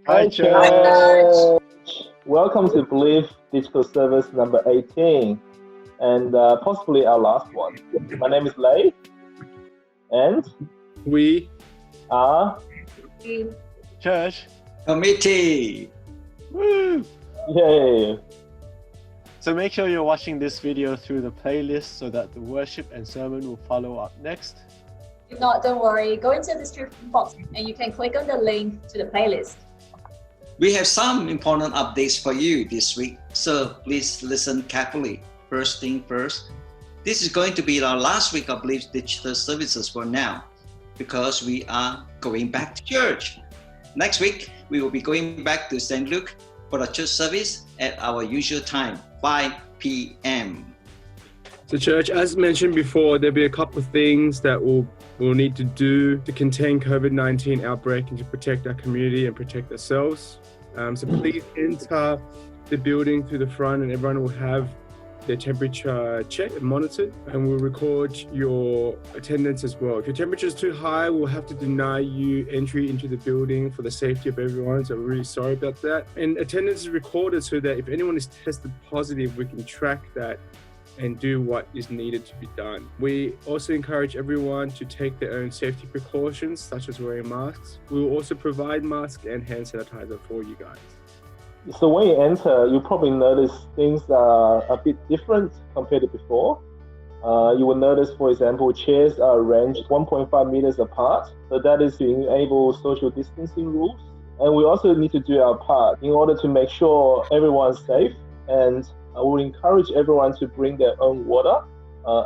Hi, Church. Welcome to BLIF Digital Service number 18 and possibly our last one. My name is Lei and We are Church Committee. Woo! Yay! So make sure you're watching this video through the playlist so that the worship and sermon will follow up next. If not, don't worry. Go into the description box and you can click on the link to the playlist. We have some important updates for you this week, so please listen carefully. First thing first, this is going to be our last week of BLIF Digital Services for now, because we are going back to church. Next week, we will be going back to St. Luke for a church service at our usual time, 5 p.m. So church, as mentioned before, there'll be a couple of things that we'll need to do to contain COVID-19 outbreak and to protect our community and protect ourselves. So please enter the building through the front and everyone will have their temperature checked and monitored, and we'll record your attendance as well. If your temperature is too high, we'll have to deny you entry into the building for the safety of everyone, so we're really sorry about that. And attendance is recorded so that if anyone is tested positive, we can track that and do what is needed to be done. We also encourage everyone to take their own safety precautions, such as wearing masks. We will also provide masks and hand sanitizer for you guys. So when you enter, you probably notice things are a bit different compared to before. You will notice, for example, chairs are arranged 1.5 meters apart. So that is to enable social distancing rules. And we also need to do our part in order to make sure everyone's safe. And I will encourage everyone to bring their own water,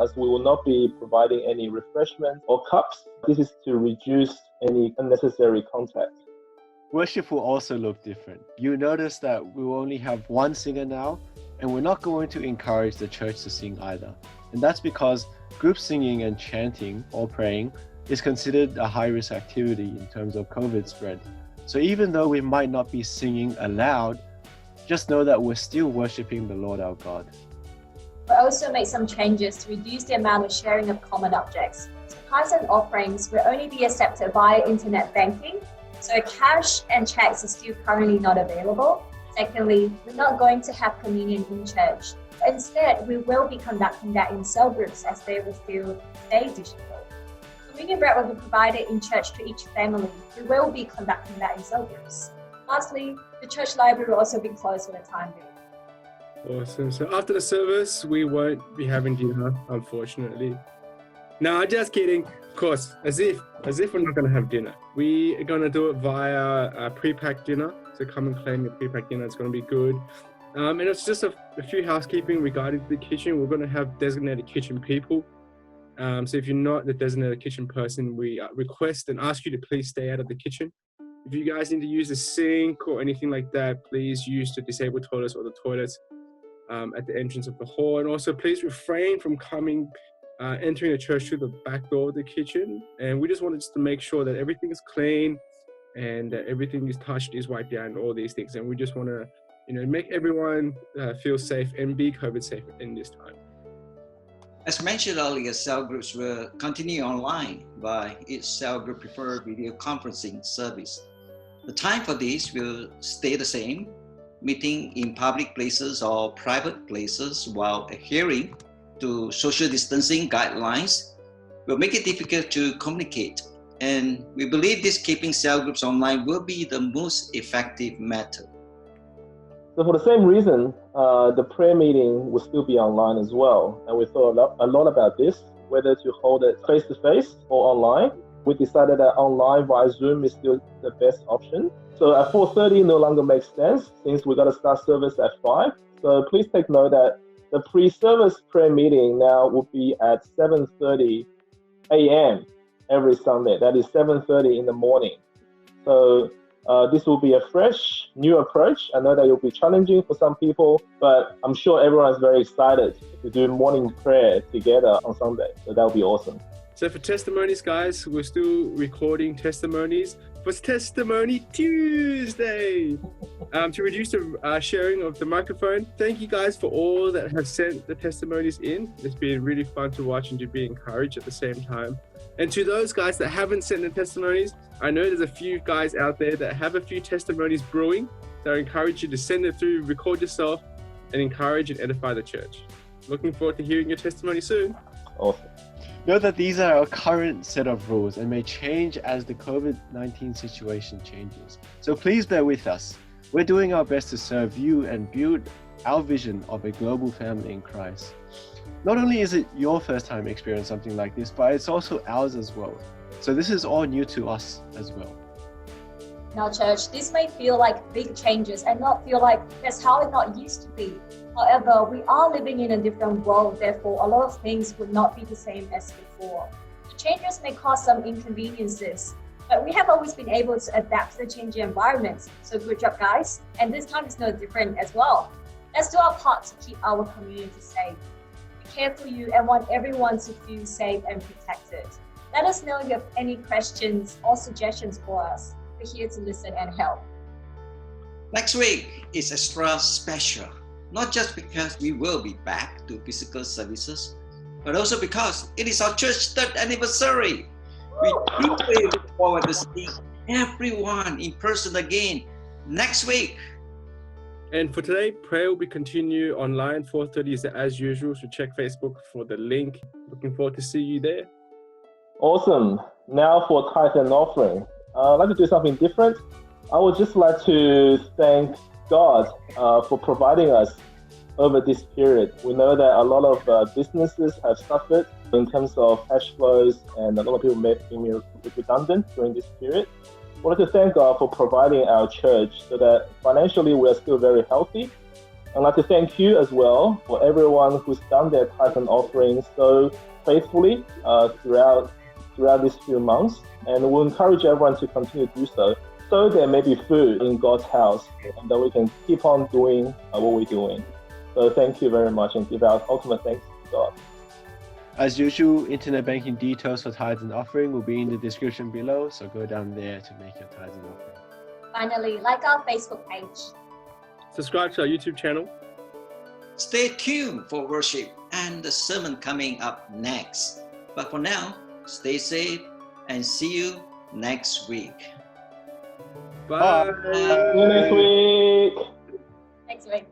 as we will not be providing any refreshments or cups. This is to reduce any unnecessary contact. Worship will also look different. You notice that we will only have one singer now, and we're not going to encourage the church to sing either. And that's because group singing and chanting or praying is considered a high-risk activity in terms of COVID spread. So even though we might not be singing aloud, just know that we're still worshiping the Lord our God. We'll also make some changes to reduce the amount of sharing of common objects. So tithes and offerings will only be accepted via internet banking. So cash and checks are still currently not available. Secondly, we're not going to have communion in church. Instead, we will be conducting that in cell groups as they will still stay digital. Communion bread will be provided in church to each family. We will be conducting that in cell groups. Lastly, the church library will also be closed for the time being. Awesome. So after the service, we won't be having dinner, unfortunately. No, just kidding. Of course, as if we're not going to have dinner. We are going to do it via a pre-packed dinner. So come and claim your pre-packed dinner. It's going to be good. And it's just a few housekeeping regarding the kitchen. We're going to have designated kitchen people. So if you're not the designated kitchen person, we request and ask you to please stay out of the kitchen. If you guys need to use the sink or anything like that, please use the disabled toilets or the toilets at the entrance of the hall. And also please refrain from entering the church through the back door of the kitchen. And we just wanted to make sure that everything is clean and everything is touched, is wiped down, all these things. And we just want to, make everyone feel safe and be COVID safe in this time. As mentioned earlier, cell groups will continue online by each cell group preferred video conferencing service. The time for this will stay the same, meeting in public places or private places while adhering to social distancing guidelines will make it difficult to communicate. And we believe this keeping cell groups online will be the most effective method. So for the same reason, the prayer meeting will still be online as well. And we thought a lot about this, whether to hold it face-to-face or online. We decided that online via Zoom is still the best option. So at 4:30 no longer makes sense since we're going to start service at 5. So please take note that the pre-service prayer meeting now will be at 7:30 a.m. every Sunday. That is 7:30 in the morning. So this will be a fresh, new approach. I know that it will be challenging for some people, but I'm sure everyone's very excited to do morning prayer together on Sunday. So that will be awesome. So for testimonies, guys, we're still recording testimonies for Testimony Tuesday to reduce the sharing of the microphone. Thank you guys for all that have sent the testimonies in. It's been really fun to watch and to be encouraged at the same time. And to those guys that haven't sent their testimonies, I know there's a few guys out there that have a few testimonies brewing. So I encourage you to send it through, record yourself, and encourage and edify the church. Looking forward to hearing your testimony soon. Awesome. Note that these are our current set of rules and may change as the COVID-19 situation changes. So please bear with us. We're doing our best to serve you and build our vision of a global family in Christ. Not only is it your first time experiencing something like this, but it's also ours as well. So this is all new to us as well. Now, church, this may feel like big changes and not feel like that's how it not used to be. However, we are living in a different world, therefore a lot of things would not be the same as before. The changes may cause some inconveniences, but we have always been able to adapt to the changing environment. So good job, guys. And this time is no different as well. Let's do our part to keep our community safe. We care for you and want everyone to feel safe and protected. Let us know if you have any questions or suggestions for us. We're here to listen and help. Next week is extra special, not just because we will be back to physical services, but also because it is our church 3rd anniversary. We deeply look forward to seeing everyone in person again next week. And for today, prayer will be continued online. 4:30 is as usual, so check Facebook for the link. Looking forward to see you there. Awesome. Now for tithe and offering. I'd like to do something different. I would just like to thank God for providing us over this period. We know that a lot of businesses have suffered in terms of cash flows, and a lot of people may be redundant during this period. I wanted to thank God for providing our church so that financially we are still very healthy. I'd like to thank you as well for everyone who's done their tithe and offerings so faithfully throughout these few months. And we'll encourage everyone to continue to do so there may be food in God's house and that we can keep on doing what we're doing. So thank you very much and give our ultimate thanks to God. As usual, internet banking details for tithes and offering will be in the description below, so go down there to make your tithes and offering. Finally, like our Facebook page. Subscribe to our YouTube channel. Stay tuned for worship and the sermon coming up next. But for now, stay safe and see you next week. Bye. See you next week. Next week.